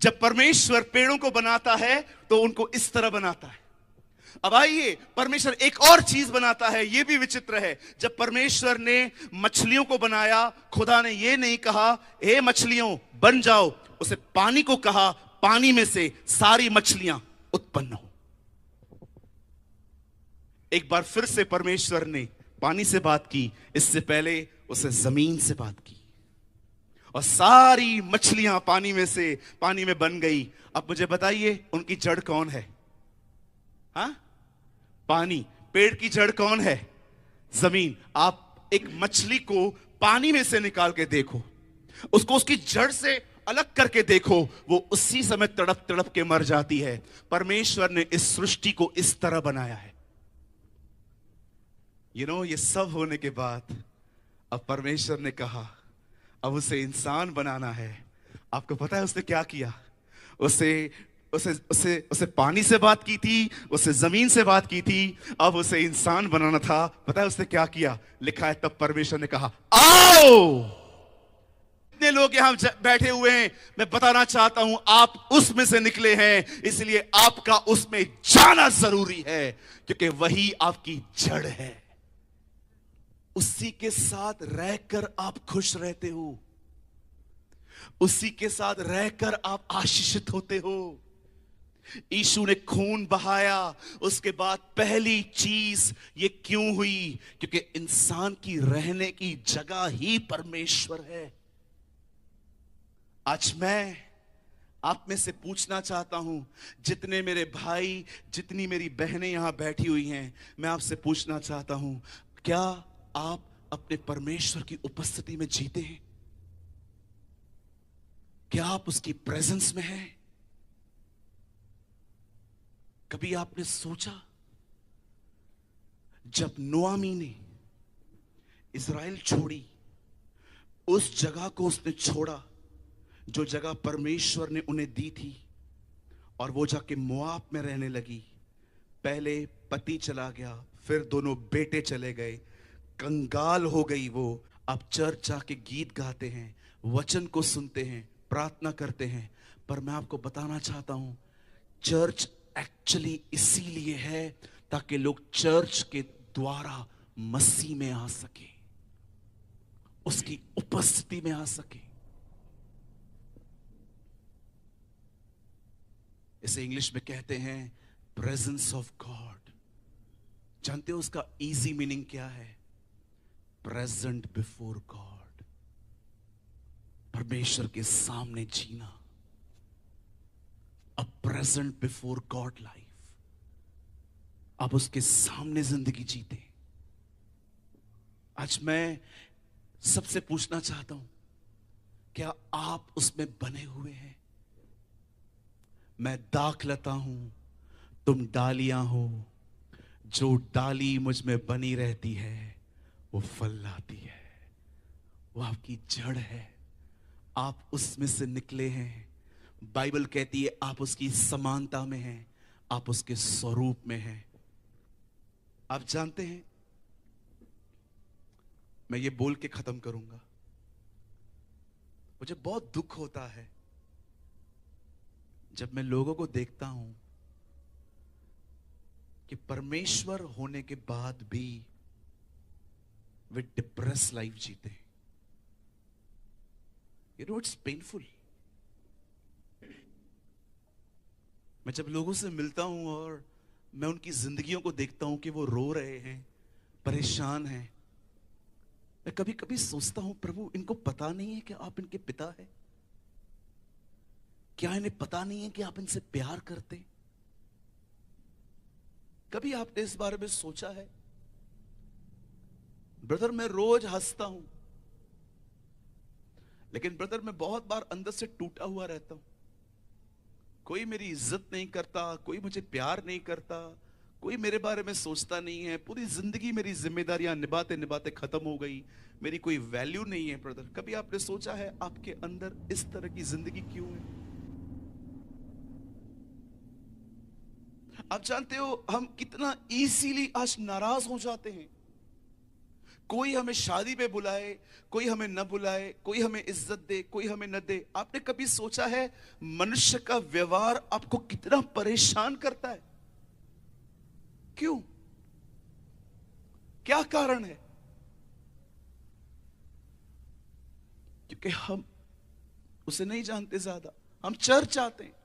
जब परमेश्वर पेड़ों को बनाता है तो उनको इस तरह बनाता है। अब आइए, परमेश्वर एक और चीज बनाता है, यह भी विचित्र है। जब परमेश्वर ने मछलियों को बनाया, खुदा ने यह नहीं कहा हे मछलियों बन जाओ, उसे पानी को कहा पानी में से सारी मछलियां उत्पन्न हो। एक बार फिर से परमेश्वर ने पानी से बात की, इससे पहले उसे जमीन से बात की, और सारी मछलियां पानी में से पानी में बन गई। अब मुझे बताइए, उनकी जड़ कौन है? हाँ, पानी। पेड़ की जड़ कौन है? जमीन। आप एक मछली को पानी में से निकाल के देखो, उसको उसकी जड़ से अलग करके देखो, वो उसी समय तड़प तड़प के मर जाती है। परमेश्वर ने इस सृष्टि को इस तरह बनाया है। ये सब होने के बाद अब परमेश्वर ने कहा अब उसे इंसान बनाना है। आपको पता है उसने क्या किया? उसे उसे उसे उसे पानी से बात की थी, उसे जमीन से बात की थी, अब उसे इंसान बनाना था। पता है उसने क्या किया? लिखा है तब परमेश्वर ने कहा आओ। इतने लोग यहां बैठे हुए हैं, मैं बताना चाहता हूं आप उसमें से निकले हैं, इसलिए आपका उसमें जाना जरूरी है, क्योंकि वही आपकी जड़ है। उसी के साथ रहकर आप खुश रहते हो, उसी के साथ रहकर आप आशीषित होते हो। यीशु ने खून बहाया, उसके बाद पहली चीज ये क्यों हुई? क्योंकि इंसान की रहने की जगह ही परमेश्वर है। आज मैं आप में से पूछना चाहता हूं, जितने मेरे भाई, जितनी मेरी बहनें यहां बैठी हुई हैं, मैं आपसे पूछना चाहता हूं, क्या आप अपने परमेश्वर की उपस्थिति में जीते हैं? क्या आप उसकी प्रेजेंस में हैं? कभी आपने सोचा, जब नोआमी ने इज़राइल छोड़ी, उस जगह को उसने छोड़ा जो जगह परमेश्वर ने उन्हें दी थी, और वो जाके मोआब में रहने लगी। पहले पति चला गया, फिर दोनों बेटे चले गए, कंगाल हो गई वो। अब चर्च जाके गीत गाते हैं, वचन को सुनते हैं, प्रार्थना करते हैं। पर मैं आपको बताना चाहता हूं, चर्च एक्चुअली इसीलिए है ताकि लोग चर्च के द्वारा मसीह में आ सके, उसकी उपस्थिति में आ सके। इसे इंग्लिश में कहते हैं प्रेजेंस ऑफ गॉड। जानते हो उसका इजी मीनिंग क्या है? Present before God. परमेश्वर के सामने जीना, a present before God life. आप उसके सामने जिंदगी जीते। आज मैं सबसे पूछना चाहता हूं, क्या आप उसमें बने हुए हैं? मैं दाखलता हूं, तुम डालियां हो, जो डाली मुझ में बनी रहती है वो फल लाती है। वो आपकी जड़ है, आप उसमें से निकले हैं। बाइबल कहती है आप उसकी समानता में हैं, आप उसके स्वरूप में हैं। आप जानते हैं, मैं ये बोल के खत्म करूंगा, मुझे बहुत दुख होता है जब मैं लोगों को देखता हूं कि परमेश्वर होने के बाद भी वे डिप्रेस लाइफ जीते हैं। You know it's painful. मैं जब लोगों से मिलता हूं और मैं उनकी जिंदगियों को देखता हूं कि वो रो रहे हैं, परेशान हैं, मैं कभी कभी सोचता हूं, प्रभु इनको पता नहीं है कि आप इनके पिता हैं? क्या इन्हें पता नहीं है कि आप इनसे प्यार करते? कभी आपने इस बारे में सोचा है? ब्रदर मैं रोज हंसता हूं, लेकिन ब्रदर मैं बहुत बार अंदर से टूटा हुआ रहता हूं। कोई मेरी इज्जत नहीं करता, कोई मुझे प्यार नहीं करता, कोई मेरे बारे में सोचता नहीं है। पूरी जिंदगी मेरी जिम्मेदारियां निभाते निभाते खत्म हो गई, मेरी कोई वैल्यू नहीं है। ब्रदर कभी आपने सोचा है आपके अंदर इस तरह की जिंदगी क्यों है? आप जानते हो हम कितना इजीली आज नाराज हो जाते हैं। कोई हमें शादी पे बुलाए, कोई हमें न बुलाए, कोई हमें इज्जत दे, कोई हमें न दे। आपने कभी सोचा है मनुष्य का व्यवहार आपको कितना परेशान करता है? क्यों? क्या कारण है? क्योंकि हम उसे नहीं जानते ज्यादा। हम चर्च आते हैं,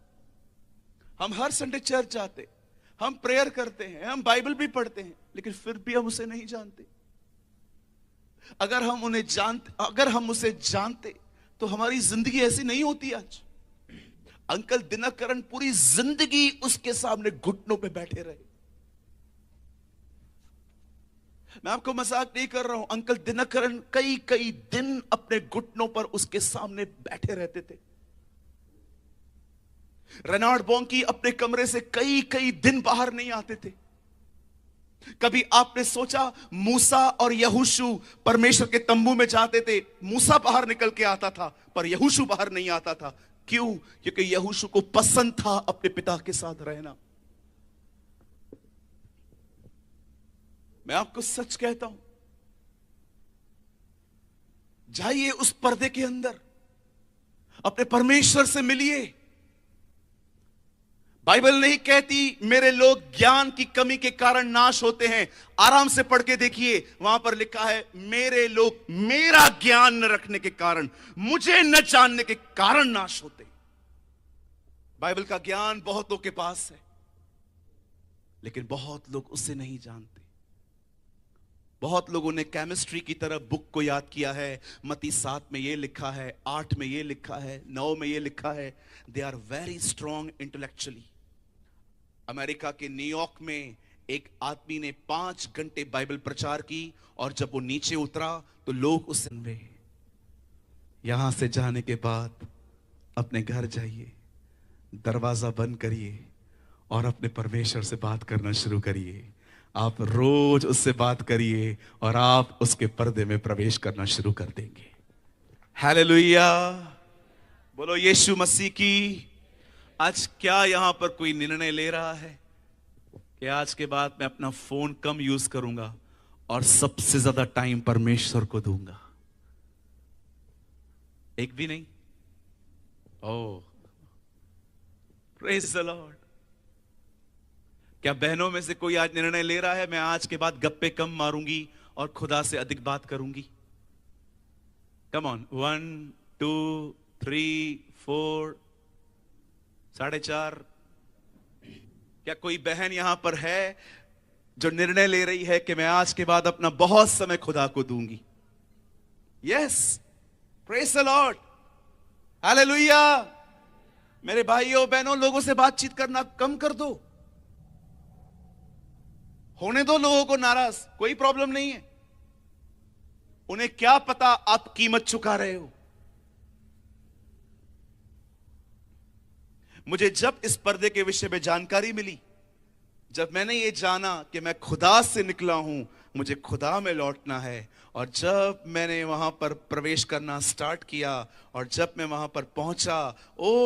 हम हर संडे चर्च आते, हम प्रेयर करते हैं, हम बाइबल भी पढ़ते हैं, लेकिन फिर भी हम उसे नहीं जानते। अगर हम उसे जानते तो हमारी जिंदगी ऐसी नहीं होती आज। अंकल दिनकरण पूरी जिंदगी उसके सामने घुटनों पे बैठे रहे। मैं आपको मजाक नहीं कर रहा हूं, अंकल दिनकरण कई कई दिन अपने घुटनों पर उसके सामने बैठे रहते थे। रेनाल्ड बोंकी अपने कमरे से कई कई दिन बाहर नहीं आते थे। कभी आपने सोचा मूसा और यहोशू परमेश्वर के तंबू में जाते थे, मूसा बाहर निकल के आता था पर यहोशू बाहर नहीं आता था। क्यों? क्योंकि यहोशू को पसंद था अपने पिता के साथ रहना। मैं आपको सच कहता हूं, जाइए उस पर्दे के अंदर, अपने परमेश्वर से मिलिए। बाइबल नहीं कहती मेरे लोग ज्ञान की कमी के कारण नाश होते हैं। आराम से पढ़ के देखिए, वहां पर लिखा है मेरे लोग मेरा ज्ञान न रखने के कारण, मुझे न जानने के कारण नाश होते हैं। बाइबल का ज्ञान बहुतों के पास है, लेकिन बहुत लोग उसे नहीं जानते। बहुत लोगों ने केमिस्ट्री की तरह बुक को याद किया है। मत्ती 7 में यह लिखा है, 8 में यह लिखा है, 9 में यह लिखा है। They are very strong intellectually. America के न्यूयॉर्क में एक आदमी ने 5 घंटे बाइबल प्रचार की, और जब वो नीचे उतरा तो लोग उससे, यहां से जाने के बाद अपने घर जाइए, दरवाजा बंद करिए और अपने परमेश्वर से बात करना शुरू करिए। आप रोज उससे बात करिए और आप उसके पर्दे में प्रवेश करना शुरू कर देंगे। हालेलुया, बोलो यीशु मसीह की। आज क्या यहां पर कोई निर्णय ले रहा है कि आज के बाद मैं अपना फोन कम यूज करूंगा और सबसे ज्यादा टाइम परमेश्वर को दूंगा? एक भी नहीं। ओह, प्रेज द लॉर्ड। क्या बहनों में से कोई आज निर्णय ले रहा है मैं आज के बाद गप्पे कम मारूंगी और खुदा से अधिक बात करूंगी? Come on, 1 2 3 4 4.5। क्या कोई बहन यहां पर है जो निर्णय ले रही है कि मैं आज के बाद अपना बहुत समय खुदा को दूंगी? Yes, praise the Lord, hallelujah. मेरे भाइयों बहनों, लोगों से बातचीत करना कम कर दो। होने दो लोगों को नाराज, कोई प्रॉब्लम नहीं है। उन्हें क्या पता आप कीमत चुका रहे हो। मुझे जब इस पर्दे के विषय में जानकारी मिली, जब मैंने ये जाना कि मैं खुदा से निकला हूं, मुझे खुदा में लौटना है, और जब मैंने वहां पर प्रवेश करना स्टार्ट किया और जब मैं वहां पर पहुंचा,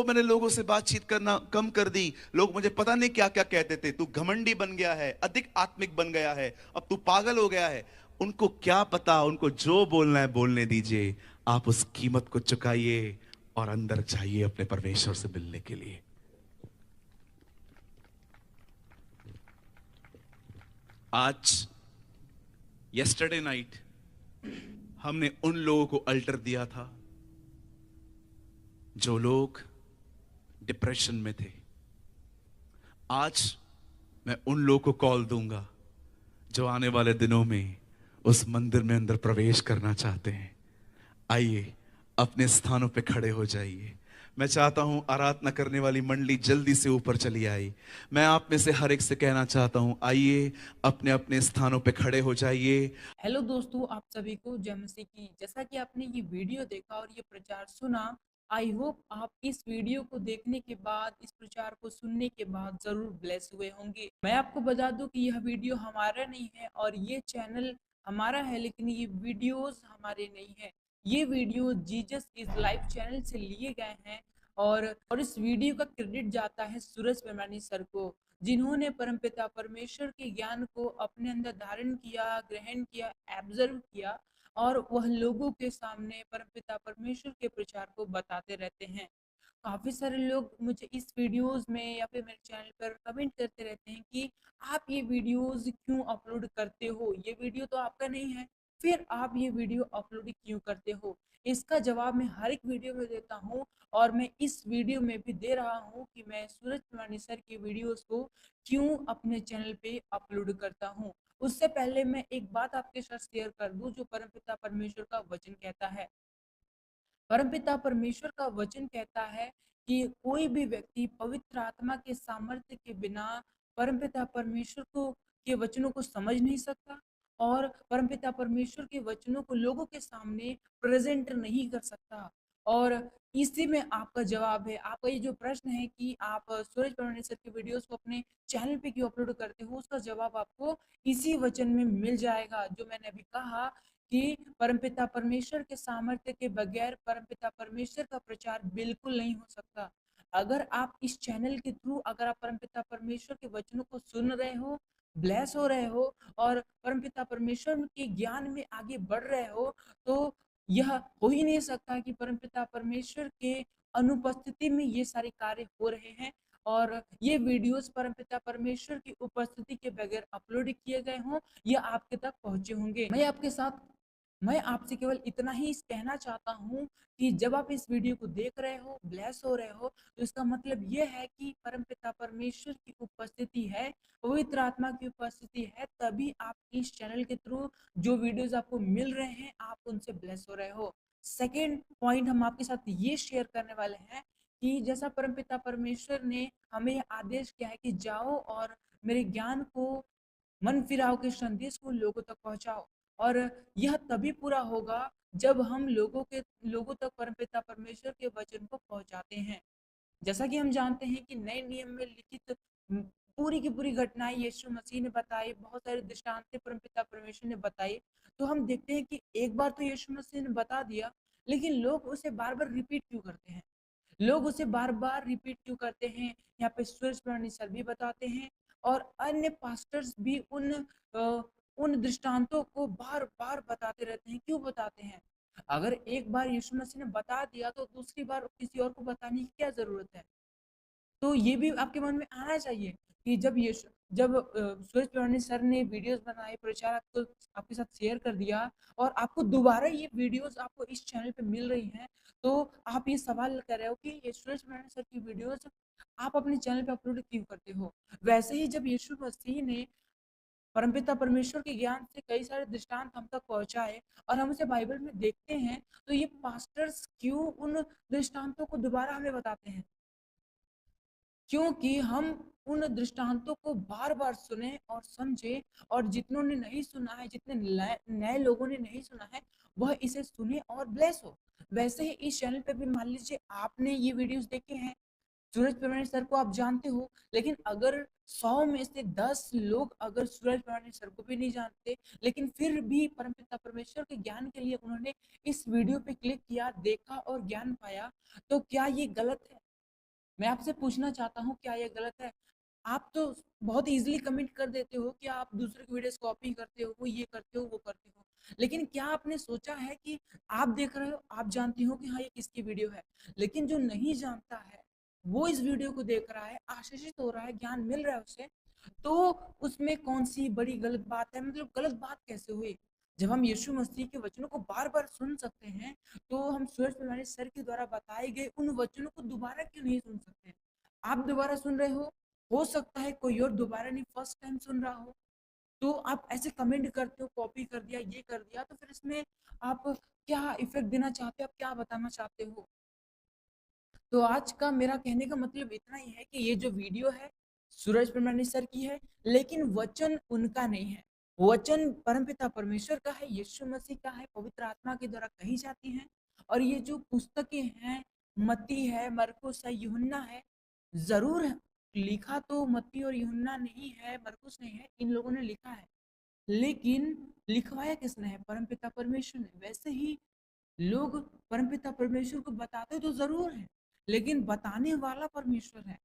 मैंने लोगों से बातचीत करना कम कर दी। लोग मुझे पता नहीं क्या क्या कहते थे, तू घमंडी बन गया है, अधिक आत्मिक बन गया है, अब तू पागल हो गया है। उनको क्या पता, उनको जो बोलना है बोलने दीजिए। आप उस कीमत को चुकाइए और अंदर जाइए अपने परमेश्वर से मिलने के लिए। आज यस्टरडे नाइट हमने उन लोगों को अल्टर दिया था जो लोग डिप्रेशन में थे। आज मैं उन लोगों को कॉल दूंगा जो आने वाले दिनों में उस मंदिर में अंदर प्रवेश करना चाहते हैं। आइए अपने स्थानों पे खड़े हो जाइए। मैं चाहता हूं आराधना करने वाली मंडली जल्दी से ऊपर चली आई। मैं आप में से हर एक से कहना चाहता हूं, आइए अपने अपने स्थानों पे खड़े हो जाइए। हेलो दोस्तों, आप सभी को जय मसीह की। जैसा कि आपने ये वीडियो देखा और ये प्रचार सुना, आई होप आप इस वीडियो को देखने के बाद, इस प्रचार को सुनने के बाद जरूर ब्लेस हुए होंगे। मैं आपको बता दूं कि यह वीडियो हमारा नहीं है और ये चैनल हमारा है, लेकिन ये वीडियोस हमारे नहीं है। ये video Jesus is life channel से लिए गए हैं और इस वीडियो का क्रेडिट जाता है सूरज पेमानी सर को, जिन्होंने परमपिता परमेश्वर के ज्ञान को अपने अंदर धारण किया, ग्रहण किया, एब्जर्व किया और वह लोगों के सामने परमपिता परमेश्वर के प्रचार को बताते रहते हैं। काफी सारे लोग मुझे इस वीडियोस में या फिर मेरे चैनल पर कमेंट करते रहते हैं कि आप ये वीडियोस क्यों अपलोड करते हो, ये वीडियो तो आपका नहीं है, फिर आप ये वीडियो अपलोड क्यों करते हो। इसका जवाब मैं हर एक वीडियो में देता हूँ और मैं इस वीडियो में भी दे रहा हूँ कि मैं सूरज कुमार सर की वीडियोस को क्यों अपने चैनल पे अपलोड करता हूँ। उससे पहले मैं एक बात आपके साथ शेयर कर दूं जो परमपिता परमेश्वर का वचन कहता है। परमपिता परमेश्वर का वचन कहता है कि कोई भी व्यक्ति पवित्र आत्मा के सामर्थ्य के बिना परमपिता परमेश्वर को के वचनों को समझ नहीं सकता और परमपिता परमेश्वर के वचनों को लोगों के सामने प्रेजेंट नहीं कर सकता। और इसी में आपका जवाब है। आपका ये जो प्रश्न है कि आप सूरज परमेश्वर की वीडियोस को अपने चैनल पे क्यों अपलोड करते हो, उसका जवाब आपको इसी वचन में मिल जाएगा जो मैंने अभी कहा कि परमपिता परमेश्वर के सामर्थ्य के बगैर परमपिता परमेश्वर का प्रचार बिल्कुल नहीं हो सकता। अगर आप इस चैनल के थ्रू अगर आप परमपिता परमेश्वर के वचनों को सुन रहे हो, ब्लेस हो रहे हो और परमपिता परमेश्वर के ज्ञान में आगे बढ़ रहे हो, तो यह हो ही नहीं सकता कि परमपिता परमेश्वर के अनुपस्थिति में ये सारे कार्य हो रहे हैं और ये वीडियोस परमपिता परमेश्वर की उपस्थिति के बगैर अपलोड किए गए हों या आपके तक पहुंचे होंगे। मैं आपसे केवल इतना ही कहना चाहता हूँ कि जब आप इस वीडियो को देख रहे हो, ब्लेस हो रहे हो, तो इसका मतलब ये है कि परमपिता परमेश्वर की उपस्थिति है, पवित्र आत्मा की उपस्थिति है, तभी आप इस चैनल के थ्रू जो वीडियोस आपको मिल रहे हैं, आप उनसे ब्लेस हो रहे हो। सेकेंड पॉइंट हम आपके साथ ये शेयर करने वाले हैं कि जैसा परमपिता परमेश्वर ने हमें यह आदेश किया है कि जाओ और मेरे ज्ञान को मन फिराव के संदेश को लोगों तक पहुंचाओ और यह तभी पूरा होगा जब हम लोगों तक परमपिता परमेश्वर के वचन को पहुंचाते हैं। जैसा कि हम जानते हैं कि नए नियम में लिखित पूरी की पूरी घटनाएं यीशु मसीह ने बताई, बहुत सारे दृष्टांतें परमपिता परमेश्वर ने बताई। तो हम देखते हैं कि एक बार तो यीशु मसीह ने बता दिया, लेकिन लोग उसे बार बार रिपीट क्यों करते हैं? लोग उसे बार बार रिपीट क्यों करते हैं? यहाँ पे सूरज प्रणाली सर भी बताते हैं और अन्य पास्टर्स भी उन दृष्टांतों को बार बार बताते रहते हैं। क्यों बताते हैं? अगर एक बार यीशु मसीह ने बता दिया तो दूसरी बार किसी और को बताने की क्या जरूरत है? तो ये भी आपके मन में आना चाहिए कि जब सूरज प्रमाणी सर ने वीडियोस बनाए, प्रचार आपको आपके साथ शेयर कर दिया और आपको दोबारा ये वीडियोस आपको इस चैनल पे मिल रही हैं, तो आप ये सवाल कर रहे हो कि ये सूरज प्रमाणी सर की वीडियोस आप अपने चैनल पे अपलोड क्यों करते हो? वैसे ही जब यीशु मसीह ने परमपिता परमेश्वर के ज्ञान से कई सारे दृष्टांत हम तक पहुंचाए और हम उसे बाइबल में देखते हैं, तो ये पास्टर्स क्यों उन दृष्टांतों को दोबारा हमें बताते हैं? क्योंकि हम उन दृष्टांतों को बार-बार सुने और समझे और जितनों ने नहीं सुना है, जितने नए नए लोगों ने नहीं सुना है, वह इसे सुने और ब्लेस हो। वैसे ही इस चैनल पे भी मान लीजिए आपने ये वीडियोस देखे हैं, सूरज प्रमाणी सर को आप जानते हो, लेकिन अगर 100 में से 10 लोग अगर सूरज प्रमाणी सर को भी नहीं जानते, लेकिन फिर भी परमपिता परमेश्वर के ज्ञान के लिए उन्होंने इस वीडियो पे क्लिक किया, देखा और ज्ञान पाया, तो क्या ये गलत है? मैं आपसे पूछना चाहता हूँ क्या ये गलत है? आप तो बहुत ईज़िली कमेंट कर देते हो कि आप दूसरे की वीडियोज़ कॉपी करते हो, ये करते हो, वो करते हो। लेकिन क्या आपने सोचा है कि आप देख रहे हो, आप जानते हो कि हाँ, ये किसकी वीडियो है। लेकिन जो नहीं जानता है, वो इस वीडियो को देख रहा है, आशीषित हो रहा है, ज्ञान मिल रहा है उसे, तो उसमें कौन-सी बड़ी गलत बात है? मतलब गलत बात कैसे हुई? जब हम यीशु मसीह के वचनों को बार-बार सुन सकते हैं, तो हम सूरज प्रमाणी सर के द्वारा बताए गए उन वचनों को दोबारा क्यों नहीं सुन सकते? आप दोबारा सुन रहे हो सकता है कोई और दोबारा नहीं फर्स्ट टाइम सुन रहा हो, तो आप ऐसे कमेंट करते हो, कॉपी कर दिया, ये कर दिया, तो फिर इसमें आप क्या इफ़ेक्ट देना चाहते हो? आप क्या बताना चाहते हो? तो आज का मेरा कहने का मतलब इतना ही है कि ये जो वीडियो है सूरज प्रमाणी सर की है, लेकिन वचन उनका नहीं है। वचन परमपिता परमेश्वर का है, यीशु मसीह का है, पवित्र आत्मा के द्वारा कही जाती हैं और ये जो पुस्तकें हैं, मत्ती है, मरकुस है, यूहन्ना है, ज़रूर लिखा तो मत्ती और यूहन्ना नहीं है, मरकुस नहीं है, इन लोगों ने लिखा है। लेकिन लिखवाया किसने है? परमपिता परमेश्वर ने। वैसे ही लोग परमपिता परमेश्वर को बताते तो ज़रूर हैं, लेकिन बताने वाला परमेश्वर है,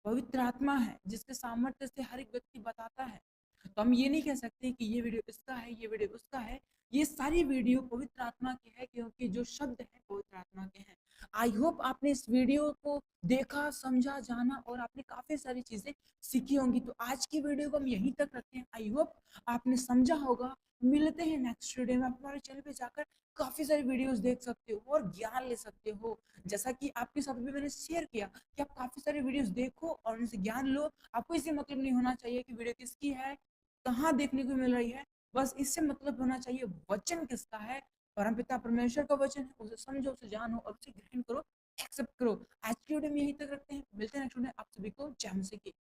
पवित्र आत्मा है, जिसके सामर्थ्य से हर एक व्यक्ति बताता है। तो हम ये नहीं कह सकते कि ये वीडियो इसका है, ये वीडियो उसका है। ये सारी वीडियो पवित्र आत्मा की है क्योंकि जो शब्द हैं पवित्र आत्मा के हैं। आई होप आपने इस वीडियो को देखा, समझा, जाना और आपने काफ़ी सारी चीज़ें सीखी होंगी। तो आज की वीडियो को हम यहीं तक रखते हैं। आई होप आपने समझा होगा। मिलते हैं नेक्स्ट वीडियो में। आप हमारे चैनल पे जाकर काफ़ी सारी वीडियोज़ देख सकते हो और ज्ञान ले सकते हो। जैसा कि आपके साथ भी मैंने शेयर किया कि आप काफ़ी सारी वीडियोज़ देखो और उनसे ज्ञान लो। आपको इससे मतलब नहीं होना चाहिए कि वीडियो किसकी है, कहाँ देखने को मिल रही है। बस इससे मतलब होना चाहिए वचन किसका है, परमपिता परमेश्वर का वचन है, उसे समझो, उसे जानो और उसे ग्रहण करो, एक्सेप्ट करो। आज की वीडियो में यहीं तक रखते हैं। मिलते हैं नेक्स्ट वीडियो में। आप सभी को जय मसीह की।